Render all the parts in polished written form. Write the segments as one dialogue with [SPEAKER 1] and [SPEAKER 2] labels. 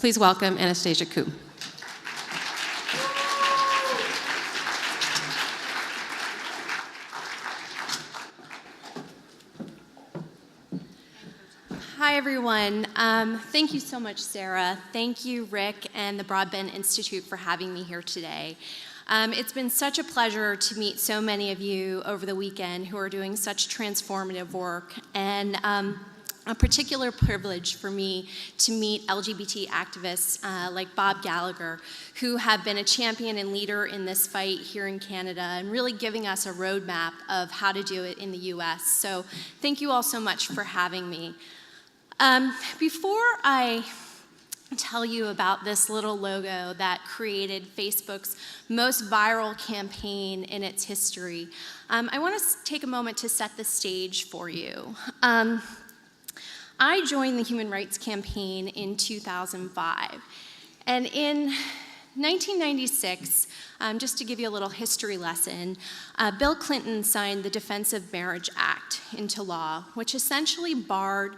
[SPEAKER 1] Please welcome Anastasia Khoo.
[SPEAKER 2] Hi, everyone. Thank you so much, Sarah. Thank you, Rick, and the Broadbent Institute for having me here today. It's been such a pleasure to meet so many of you over the weekend who are doing such transformative work, and a particular privilege for me to meet LGBT activists like Bob Gallagher, who have been a champion and leader in this fight here in Canada and really giving us a roadmap of how to do it in the US. So thank you all so much for having me. Before I tell you about this little logo that created Facebook's most viral campaign in its history, I want to take a moment to set the stage for you. I joined the Human Rights Campaign in 2005, and in 1996, just to give you a little history lesson, Bill Clinton signed the Defense of Marriage Act into law, which essentially barred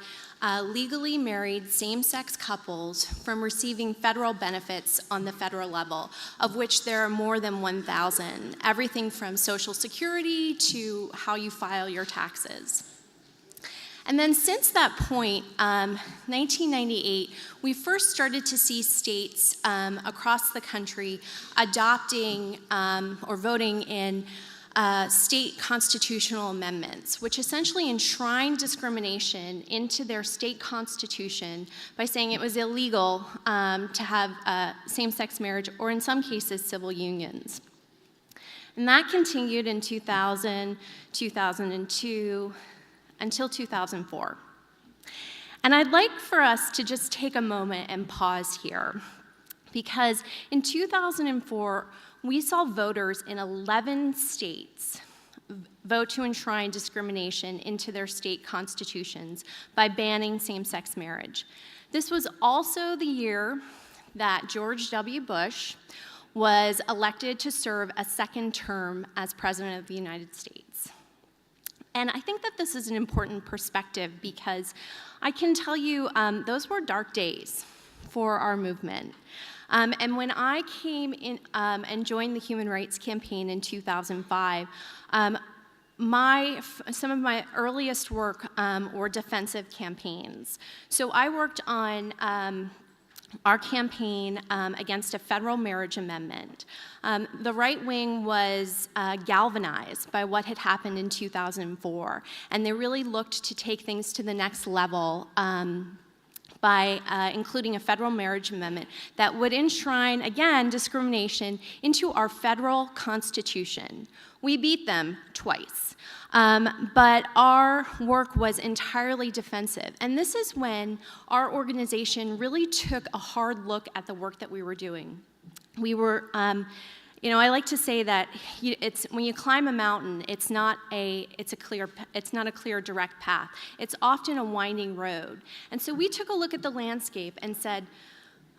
[SPEAKER 2] legally married same-sex couples from receiving federal benefits on the federal level, of which there are more than 1,000, everything from Social Security to how you file your taxes. And then since that point, 1998, we first started to see states across the country adopting or voting in state constitutional amendments, which essentially enshrined discrimination into their state constitution by saying it was illegal to have same-sex marriage, or in some cases, civil unions. And that continued in 2000, 2002, until 2004. And I'd like for us to just take a moment and pause here, because in 2004, we saw voters in 11 states vote to enshrine discrimination into their state constitutions by banning same-sex marriage. This was also the year that George W. Bush was elected to serve a second term as President of the United States. And I think that this is an important perspective because I can tell you those were dark days for our movement. And when I came in and joined the Human Rights Campaign in 2005, some of my earliest work were defensive campaigns. So I worked on our campaign against a federal marriage amendment. The right wing was galvanized by what had happened in 2004, and they really looked to take things to the next level by including a federal marriage amendment that would enshrine, again, discrimination into our federal constitution. We beat them twice. But our work was entirely defensive. And this is when our organization really took a hard look at the work that we were doing. We were, I like to say that it's when you climb a mountain, it's not a clear direct path. It's often a winding road. And so we took a look at the landscape and said,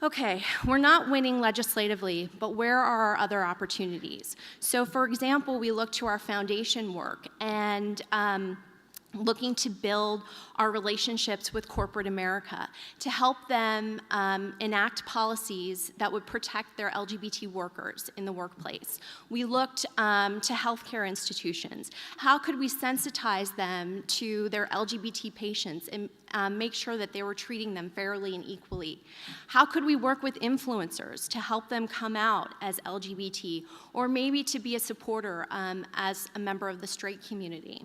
[SPEAKER 2] okay, we're not winning legislatively, but where are our other opportunities? So for example, we looked to our foundation work and looking to build our relationships with corporate America to help them enact policies that would protect their LGBT workers in the workplace. We looked to healthcare institutions. How could we sensitize them to their LGBT patients and make sure that they were treating them fairly and equally? How could we work with influencers to help them come out as LGBT, or maybe to be a supporter as a member of the straight community?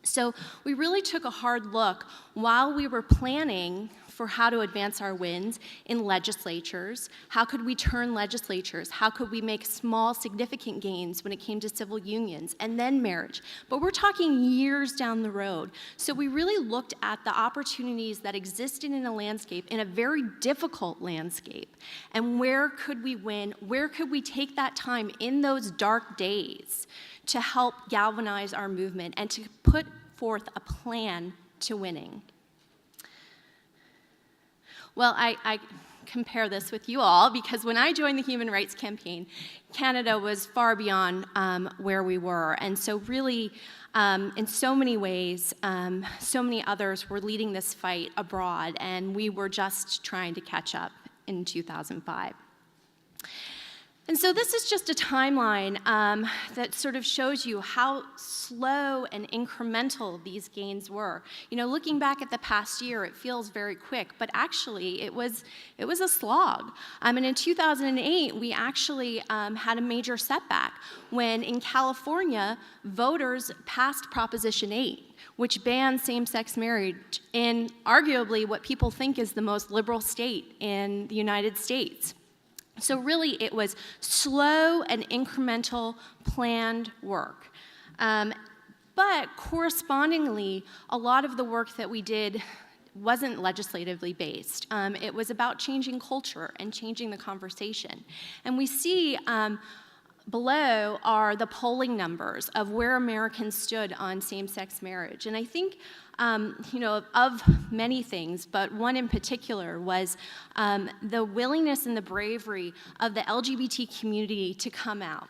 [SPEAKER 2] So we really took a hard look while we were planning for how to advance our wins in legislatures. How could we turn legislatures? How could we make small, significant gains when it came to civil unions and then marriage? But we're talking years down the road. So we really looked at the opportunities that existed in a landscape, in a very difficult landscape, and where could we win? Where could we take that time in those dark days to help galvanize our movement and to put forth a plan to winning? Well, I compare this with you all because when I joined the Human Rights Campaign, Canada was far beyond where we were. And so really, in so many ways, so many others were leading this fight abroad, and we were just trying to catch up in 2005. And so this is just a timeline that sort of shows you how slow and incremental these gains were. You know, looking back at the past year, it feels very quick, but actually it was a slog. And in 2008, we actually had a major setback when in California, voters passed Proposition 8, which bans same-sex marriage in arguably what people think is the most liberal state in the United States. So really, it was slow and incremental planned work. But correspondingly, a lot of the work that we did wasn't legislatively based. It was about changing culture and changing the conversation. And we see below are the polling numbers of where Americans stood on same-sex marriage. And I think, you know, of many things, but one in particular was the willingness and the bravery of the LGBT community to come out.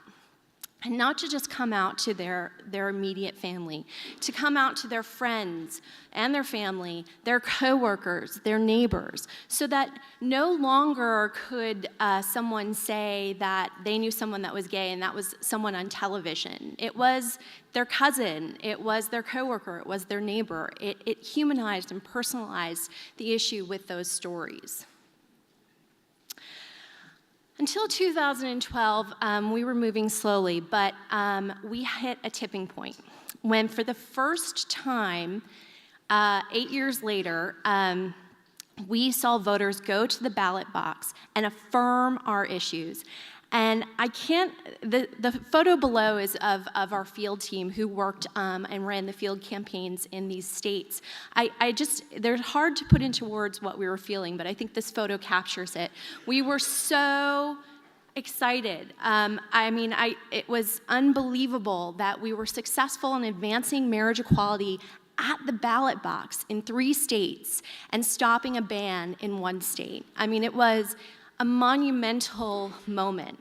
[SPEAKER 2] And not to just come out to their immediate family, to come out to their friends and their family, their coworkers, their neighbors, so that no longer could someone say that they knew someone that was gay and that was someone on television. It was their cousin, it was their coworker, it was their neighbor. It humanized and personalized the issue with those stories. Until 2012, we were moving slowly, but we hit a tipping point when, for the first time, 8 years later, we saw voters go to the ballot box and affirm our issues. And I can't, the photo below is of our field team who worked and ran the field campaigns in these states. They're hard to put into words what we were feeling, but I think this photo captures it. We were so excited. It was unbelievable that we were successful in advancing marriage equality at the ballot box in 3 states and stopping a ban in 1 state. I mean, it was a monumental moment.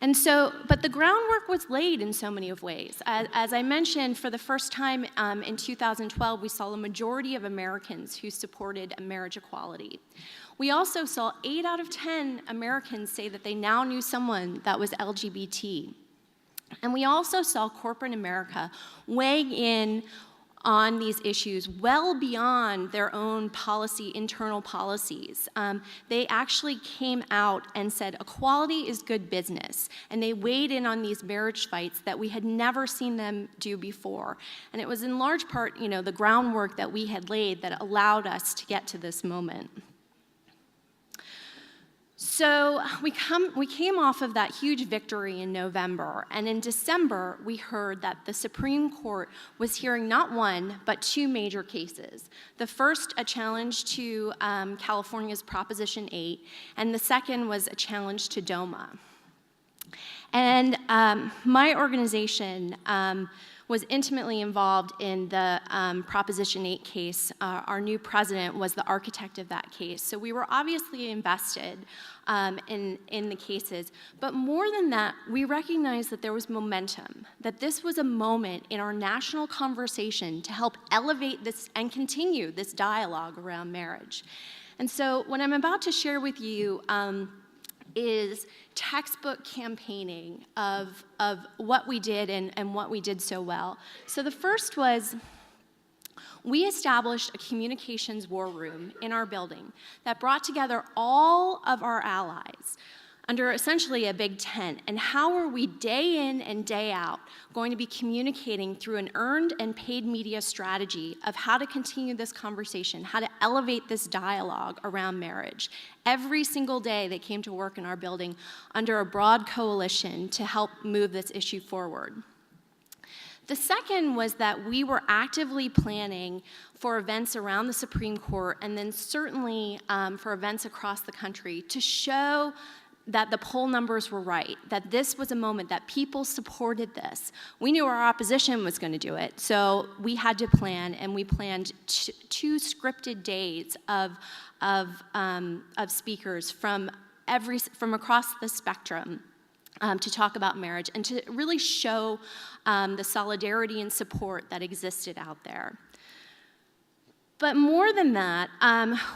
[SPEAKER 2] And so, but the groundwork was laid in so many of ways. As I mentioned, for the first time in 2012, we saw a majority of Americans who supported marriage equality. We also saw 8 out of 10 Americans say that they now knew someone that was LGBT. And we also saw corporate America weighing in on these issues well beyond their own internal policies. They actually came out and said equality is good business, and they weighed in on these marriage fights that we had never seen them do before. And it was in large part, you know, the groundwork that we had laid that allowed us to get to this moment. So we came off of that huge victory in November, and in December, we heard that the Supreme Court was hearing not 1, but 2 major cases. The first, a challenge to California's Proposition 8, and the second was a challenge to DOMA. And my organization was intimately involved in the Proposition 8 case. Our new president was the architect of that case. So we were obviously invested in the cases. But more than that, we recognized that there was momentum, that this was a moment in our national conversation to help elevate this and continue this dialogue around marriage. And so what I'm about to share with you is textbook campaigning of what we did and what we did so well. So the first was we established a communications war room in our building that brought together all of our allies under essentially a big tent. And how are we day in and day out going to be communicating through an earned and paid media strategy of how to continue this conversation, how to elevate this dialogue around marriage? Every single day they came to work in our building under a broad coalition to help move this issue forward. The second was that we were actively planning for events around the Supreme Court and then certainly for events across the country to show that the poll numbers were right, that this was a moment that people supported this. We knew our opposition was going to do it, so we had to plan, and we planned 2 scripted days of speakers from across the spectrum to talk about marriage and to really show the solidarity and support that existed out there. But more than that,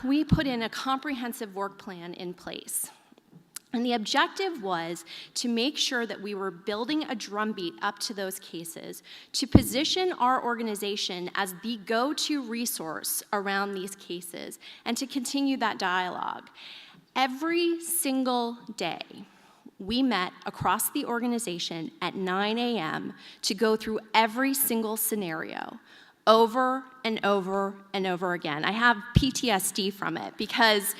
[SPEAKER 2] we put in a comprehensive work plan in place. And the objective was to make sure that we were building a drumbeat up to those cases, to position our organization as the go-to resource around these cases, and to continue that dialogue. Every single day, we met across the organization at 9 a.m. to go through every single scenario, over and over and over again. I have PTSD from it because,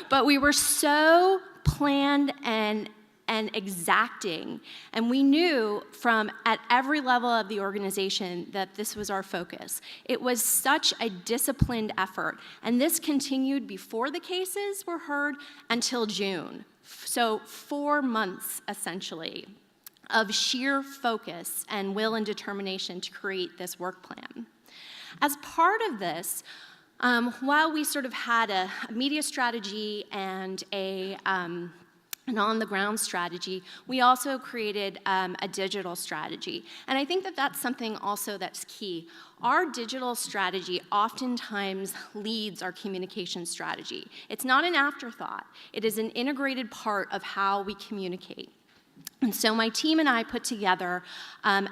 [SPEAKER 2] but we were so planned and exacting, and we knew from at every level of the organization that this was our focus. It was such a disciplined effort, and this continued before the cases were heard until June. So 4 months, essentially, of sheer focus and will and determination to create this work plan. As part of this, while we sort of had a media strategy and an on-the-ground strategy, we also created a digital strategy. And I think that that's something also that's key. Our digital strategy oftentimes leads our communication strategy. It's not an afterthought. It is an integrated part of how we communicate. And so my team and I put together,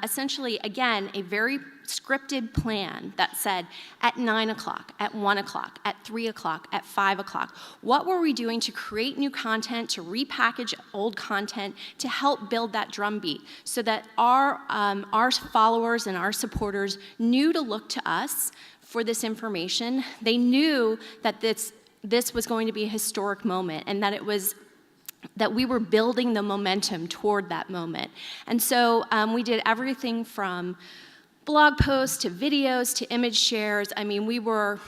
[SPEAKER 2] essentially, again, a very scripted plan that said at 9 o'clock, at 1 o'clock, at 3 o'clock, at 5 o'clock, what were we doing to create new content, to repackage old content, to help build that drumbeat so that our followers and our supporters knew to look to us for this information. They knew that this was going to be a historic moment and that we were building the momentum toward that moment. And so we did everything from blog posts to videos to image shares. I mean, we were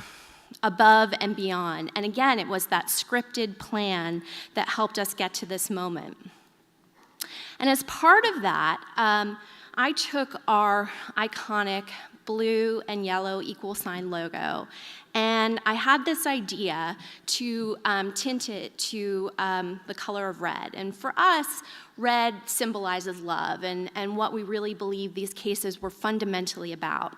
[SPEAKER 2] above and beyond. And again, it was that scripted plan that helped us get to this moment. And as part of that, I took our iconic blue and yellow equal sign logo, and I had this idea to tint it to the color of red. And for us, red symbolizes love and what we really believe these cases were fundamentally about.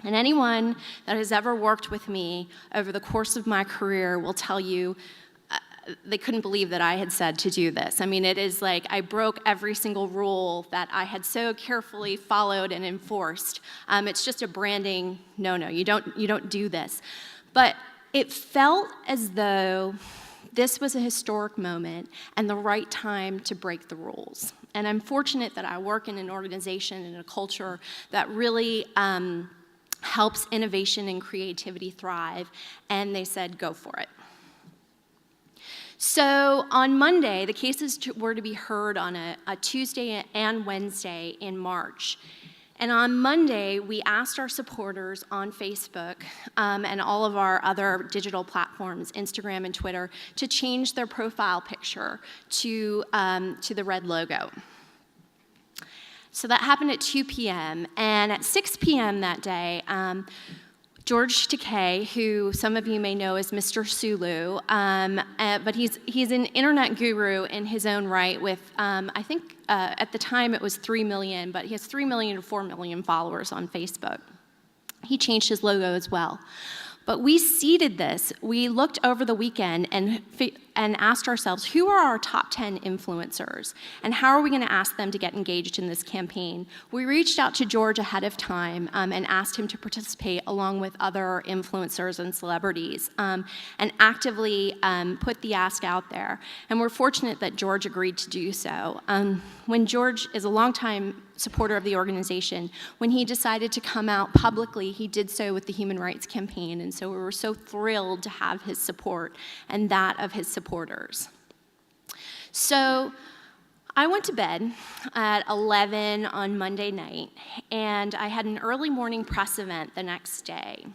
[SPEAKER 2] And anyone that has ever worked with me over the course of my career will tell you they couldn't believe that I had said to do this. I mean, it is like I broke every single rule that I had so carefully followed and enforced. It's just a branding no-no. You don't do this. But it felt as though this was a historic moment and the right time to break the rules. And I'm fortunate that I work in an organization and a culture that really helps innovation and creativity thrive. And they said, go for it. So on Monday, the cases were to be heard on a Tuesday and Wednesday in March. And on Monday, we asked our supporters on Facebook and all of our other digital platforms, Instagram and Twitter, to change their profile picture to the red logo. So that happened at 2 p.m. And at 6 p.m. that day, George Takei, who some of you may know as Mr. Sulu, but he's an internet guru in his own right with, I think at the time it was 3 million, but he has 3 million to 4 million followers on Facebook. He changed his logo as well. But we seeded this. We looked over the weekend and asked ourselves, who are our top 10 influencers? And how are we going to ask them to get engaged in this campaign? We reached out to George ahead of time and asked him to participate along with other influencers and celebrities and actively put the ask out there. And we're fortunate that George agreed to do so. When George is a longtime supporter of the organization, when he decided to come out publicly, he did so with the Human Rights Campaign, and so we were so thrilled to have his support and that of his supporters. So I went to bed at 11 on Monday night, and I had an early morning press event the next day.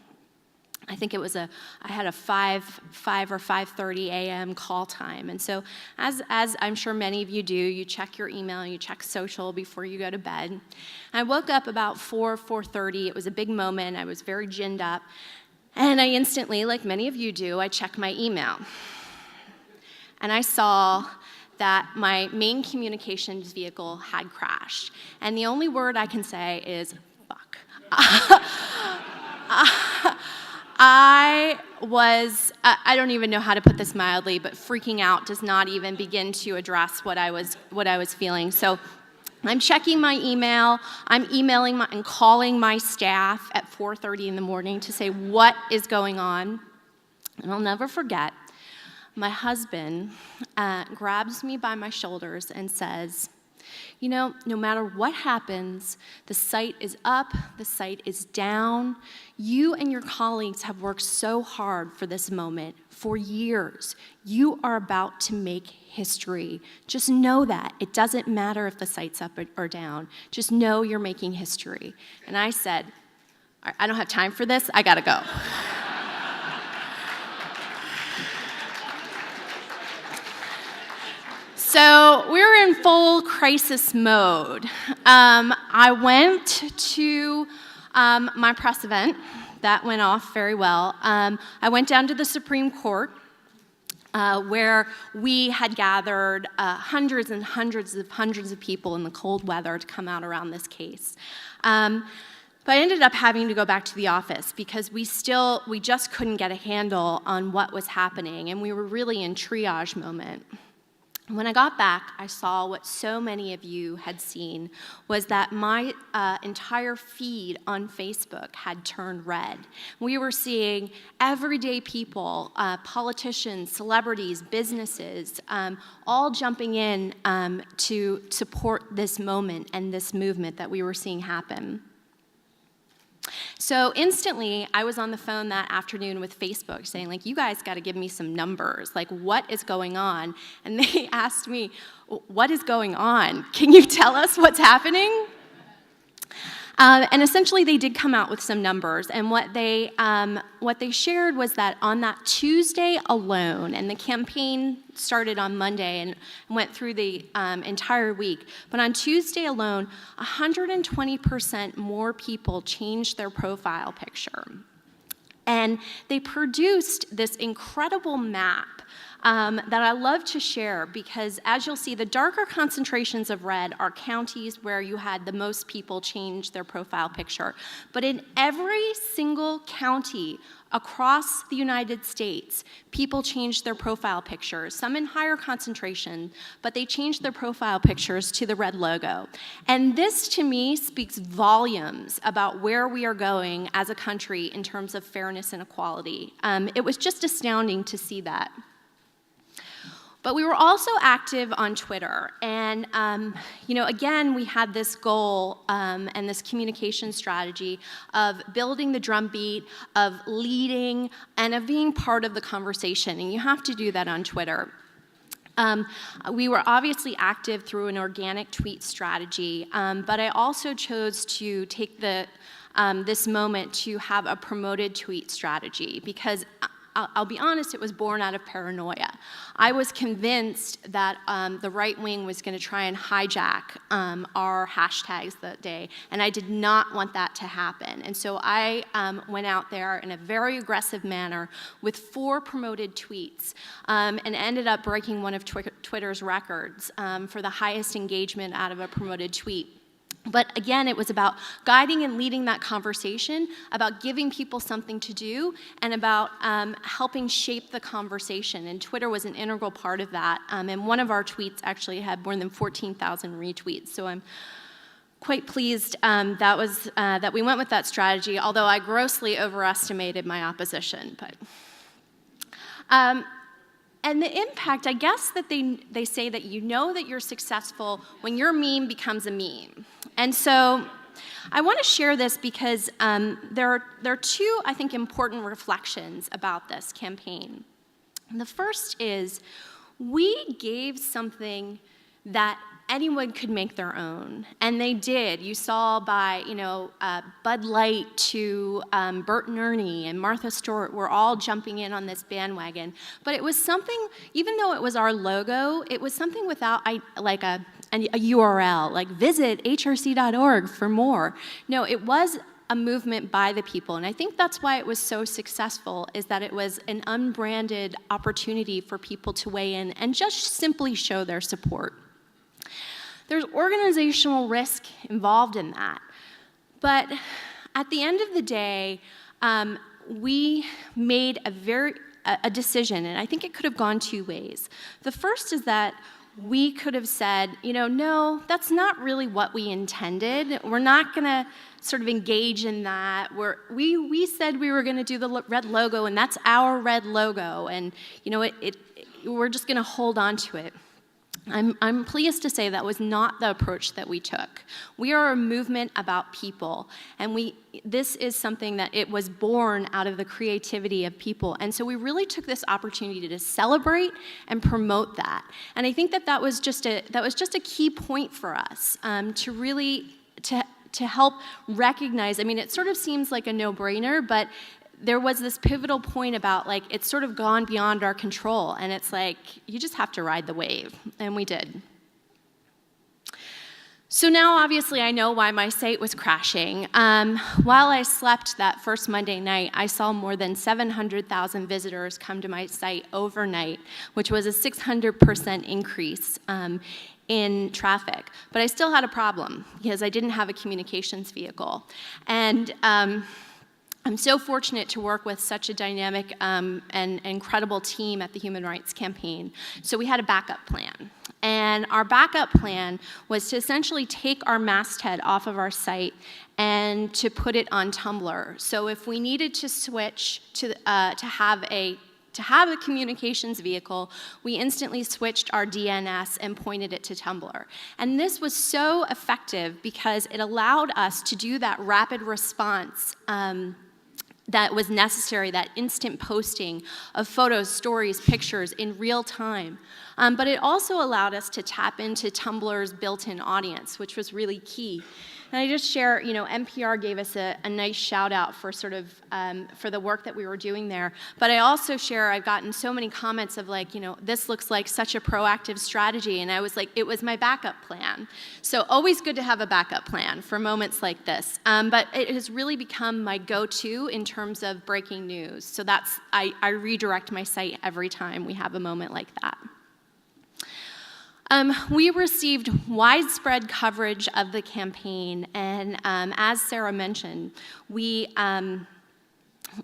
[SPEAKER 2] I think it was I had a 5 or 5:30 a.m. call time. And so as I'm sure many of you do, you check your email, you check social before you go to bed. I woke up about 4:30. It was a big moment. I was very ginned up. And I instantly, like many of you do, I checked my email. And I saw that my main communications vehicle had crashed. And the only word I can say is, fuck. was, I don't even know how to put this mildly, but freaking out does not even begin to address what I was feeling. So I'm checking my email, I'm emailing and calling my staff at 4:30 in the morning to say what is going on. And I'll never forget, my husband grabs me by my shoulders and says, you know, no matter what happens, the site is up, the site is down. You and your colleagues have worked so hard for this moment for years. You are about to make history. Just know that. It doesn't matter if the site's up or down. Just know you're making history. And I said, I don't have time for this. I gotta go. So we were in full crisis mode. I went to my press event. That went off very well. I went down to the Supreme Court, where we had gathered hundreds and hundreds of people in the cold weather to come out around this case. But I ended up having to go back to the office because we just couldn't get a handle on what was happening, and we were really in triage moment. When I got back, I saw what so many of you had seen, was that my entire feed on Facebook had turned red. We were seeing everyday people, politicians, celebrities, businesses, all jumping in to support this moment and this movement that we were seeing happen. So instantly, I was on the phone that afternoon with Facebook saying, like, you guys got to give me some numbers. Like, what is going on? And they asked me, what is going on? Can you tell us what's happening? And essentially, they did come out with some numbers. And what they shared was that on that Tuesday alone, and the campaign started on Monday and went through the entire week, but on Tuesday alone, 120% more people changed their profile picture. And they produced this incredible map that I love to share because, as you'll see, the darker concentrations of red are counties where you had the most people change their profile picture. But in every single county across the United States, people changed their profile pictures, some in higher concentration, but they changed their profile pictures to the red logo. And this, to me, speaks volumes about where we are going as a country in terms of fairness and equality. It was just astounding to see that. But we were also active on Twitter, and again, we had this goal and this communication strategy of building the drumbeat, of leading, and of being part of the conversation, and you have to do that on Twitter. We were obviously active through an organic tweet strategy, but I also chose to take this moment to have a promoted tweet strategy because I'll be honest, it was born out of paranoia. I was convinced that the right wing was going to try and hijack our hashtags that day, and I did not want that to happen. And so I went out there in a very aggressive manner with 4 promoted tweets and ended up breaking one of Twitter's records for the highest engagement out of a promoted tweet. But again, it was about guiding and leading that conversation, about giving people something to do, and about helping shape the conversation. And Twitter was an integral part of that. And one of our tweets actually had more than 14,000 retweets. So I'm quite pleased that we went with that strategy, although I grossly overestimated my opposition. And the impact, I guess that they say that you know that you're successful when your meme becomes a meme. And so I want to share this because there are 2, I think, important reflections about this campaign. And the first is we gave something that anyone could make their own, and they did. You saw by, Bud Light to Bert and Ernie and Martha Stewart were all jumping in on this bandwagon. But it was something, even though it was our logo, it was something without a URL, like visit hrc.org for more. No, it was a movement by the people, and I think that's why it was so successful, is that it was an unbranded opportunity for people to weigh in and just simply show their support. There's organizational risk involved in that. But at the end of the day, we made a decision, and I think it could have gone two ways. The first is that we could have said, no, that's not really what we intended. We're not going to sort of engage in that. We said we were going to do the red logo, and that's our red logo, and we're just going to hold on to it. I'm pleased to say that was not the approach that we took. We are a movement about people, and this is something that it was born out of the creativity of people, and so we really took this opportunity to celebrate and promote that. And I think that was just a key point for us to really to help recognize. I mean, it sort of seems like a no-brainer, but there was this pivotal point about, it's sort of gone beyond our control, and it's like, you just have to ride the wave, and we did. So now, obviously, I know why my site was crashing. While I slept that first Monday night, I saw more than 700,000 visitors come to my site overnight, which was a 600% increase in traffic. But I still had a problem, because I didn't have a communications vehicle. And I'm so fortunate to work with such a dynamic and incredible team at the Human Rights Campaign. So we had a backup plan. And our backup plan was to essentially take our masthead off of our site and to put it on Tumblr. So if we needed to switch to have a communications vehicle, we instantly switched our DNS and pointed it to Tumblr. And this was so effective because it allowed us to do that rapid response that was necessary, that instant posting of photos, stories, pictures in real time. But it also allowed us to tap into Tumblr's built-in audience, which was really key. And I just share, NPR gave us a nice shout out for sort of, for the work that we were doing there. But I also share, I've gotten so many comments of this looks like such a proactive strategy. And I was like, it was my backup plan. So always good to have a backup plan for moments like this. But it has really become my go-to in terms of breaking news. So I redirect my site every time we have a moment like that. We received widespread coverage of the campaign, and as Sarah mentioned, we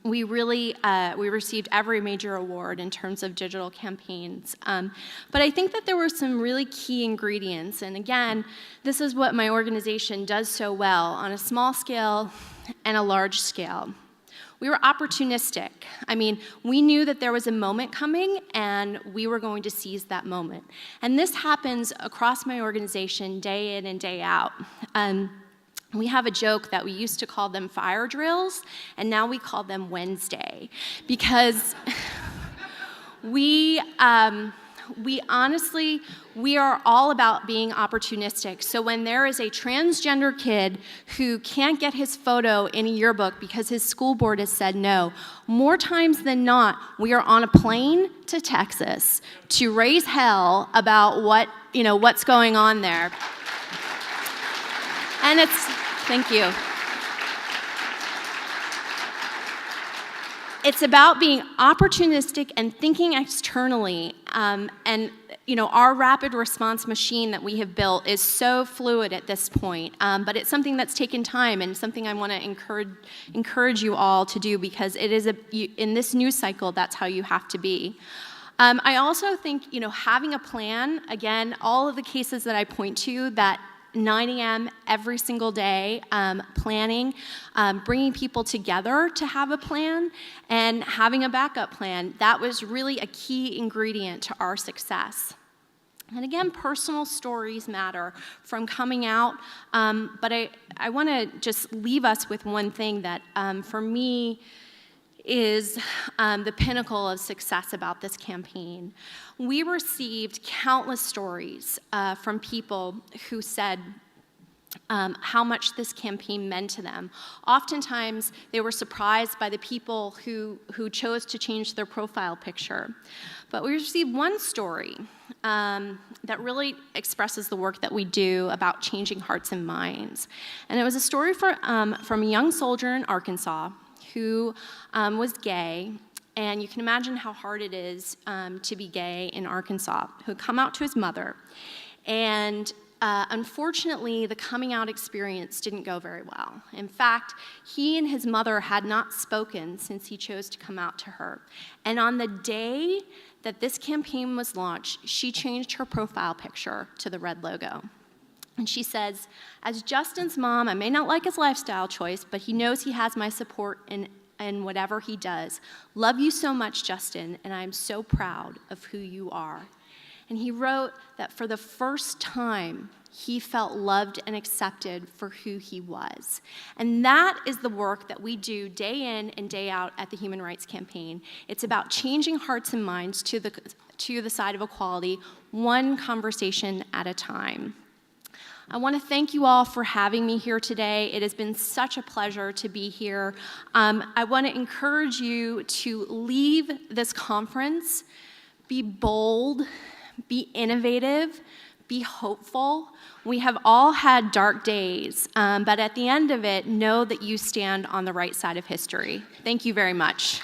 [SPEAKER 2] received every major award in terms of digital campaigns. But I think that there were some really key ingredients, and again, this is what my organization does so well on a small scale and a large scale. We were opportunistic. I mean, we knew that there was a moment coming, and we were going to seize that moment. And this happens across my organization day in and day out. We have a joke that we used to call them fire drills, and now we call them Wednesday, because we honestly, we are all about being opportunistic. So when there is a transgender kid who can't get his photo in a yearbook because his school board has said no, more times than not, we are on a plane to Texas to raise hell about what's going on there. And thank you. It's about being opportunistic and thinking externally, and our rapid response machine that we have built is so fluid at this point, but it's something that's taken time and something I want to encourage you all to do, because it is in this news cycle, that's how you have to be. I also think having a plan, again, all of the cases that I point to, that 9 a.m. every single day, planning, bringing people together to have a plan, and having a backup plan. That was really a key ingredient to our success. And again, personal stories matter from coming out, but I want to just leave us with one thing that, for me, is the pinnacle of success about this campaign. We received countless stories from people who said how much this campaign meant to them. Oftentimes, they were surprised by the people who chose to change their profile picture. But we received one story that really expresses the work that we do about changing hearts and minds. And it was a story from a young soldier in Arkansas who was gay, and you can imagine how hard it is to be gay in Arkansas, who had come out to his mother. And unfortunately, the coming out experience didn't go very well. In fact, he and his mother had not spoken since he chose to come out to her. And on the day that this campaign was launched, she changed her profile picture to the red logo. And she says, "As Justin's mom, I may not like his lifestyle choice, but he knows he has my support in whatever he does. Love you so much, Justin, and I'm so proud of who you are." And he wrote that for the first time, he felt loved and accepted for who he was. And that is the work that we do day in and day out at the Human Rights Campaign. It's about changing hearts and minds to the side of equality, one conversation at a time. I want to thank you all for having me here today. It has been such a pleasure to be here. I want to encourage you to leave this conference, be bold, be innovative, be hopeful. We have all had dark days, but at the end of it, know that you stand on the right side of history. Thank you very much.